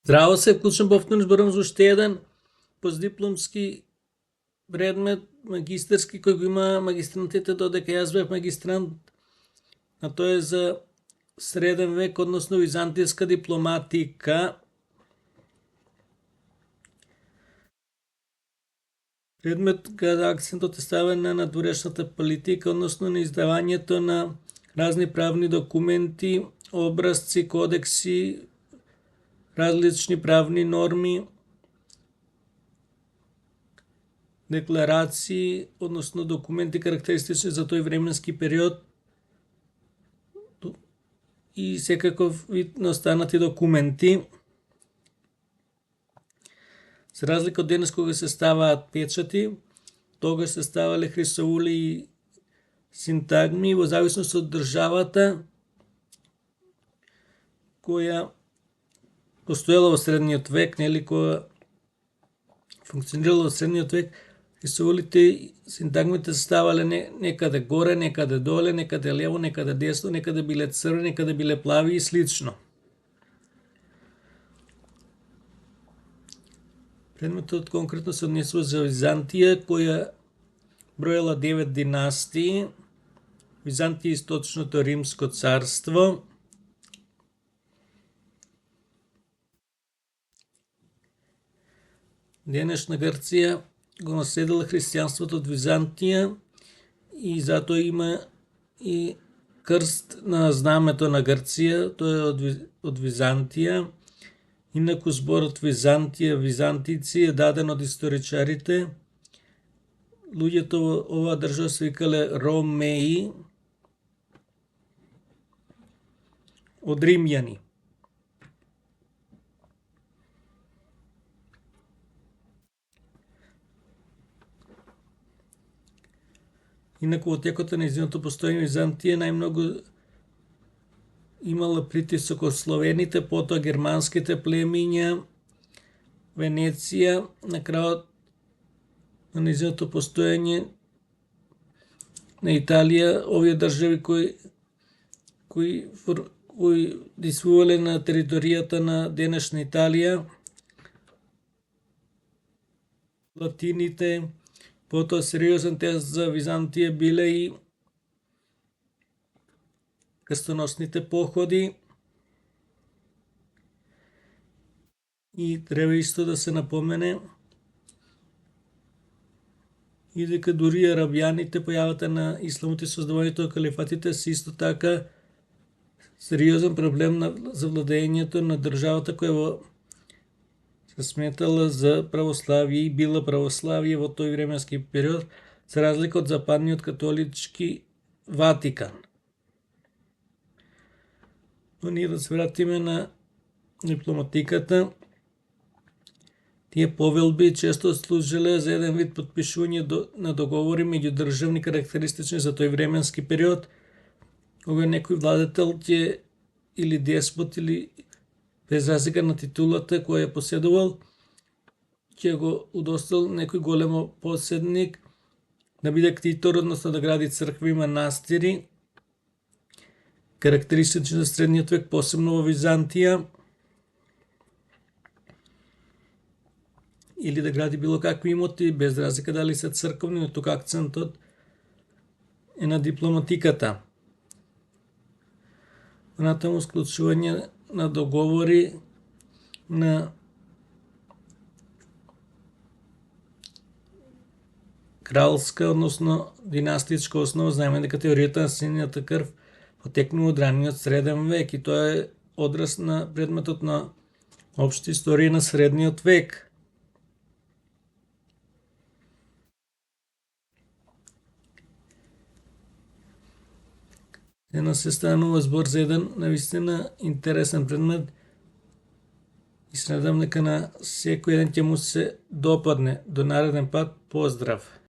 Здраво се, вклучно повторно зборувам за уште еден постдипломски предмет, магистарски, кој го има магистранатите, додека јас бев магистрант, а тој е за среден век, односно византијска дипломатика. Предмет каде акцентот е ставен на надворешната политика, односно на издавањето на разни правни документи, образци, кодекси, различни правни норми, декларации, односно документи карактеристични за тој временски период и секаков вид на останати документи. За разлика од денес кога се ставаат печати, тогаш се ставале хрисоули и синтагми во зависност од државата која постоела во средниот век, нели, која функционирала во средниот век. Хрисоулите и синтагмите се ставале некаде горе, некаде доле, некаде лево, некаде десно, некаде биле црвени, некаде биле плави и слично. Предметот конкретно се однесува за Византија, која броела 9 династии. Византија е источното римско царство. Денешна Грција го наследила христијанството од Византија и затоа има и крст на знамето на Грција, тој е од Византија. Инаку зборот Византија, византици е даден од историчарите. Луѓето во оваа држава се викале Ромеи, од римјани. Инаку во текот на нејзиното постоење Византија најмногу имала притисок од словените, потоа германските племиња, Венеција, на крајот на нејзиното постоење на Италија, овие држави кои действувале на територијата на денешна Италија, латините, потоа сериозен тест за Византија биле и крстоносните походи. И треба исто да се напомене и дека дури арабјаните, појавата на исламот и создавањето на калифатите се исто така сериозен проблем за владењето на државата која се сметала за православие и била православие во тој временски период, за разлика од западниот католички Ватикан. Но ние да се вратиме на дипломатиката. Тие повелби често служеле за еден вид подпишување на договори меѓу државни карактеристични за тој временски период, кога некој владетел ќе или деспот или без разлика на титулата која ја поседувал, ќе го удостоил некој големо поседник да биде ктитор, односно да гради цркви и манастири, карактеристични за средниот век, посебно во Византија, или да гради било какви имоти, без разлика дали се црковни, но тука акцентот е на дипломатиката. Натаму склучување на договори на кралска, односно династичка основа. Знаеме дека теоријата на сињата крв потекнува од раниот среден век и тоа е одраз на предметот на општа историја на средниот век. Денес се станува збор за еден навистина интересен предмет и се надам дека на секој еден ќе му се допадне. До нареден пат, поздрав!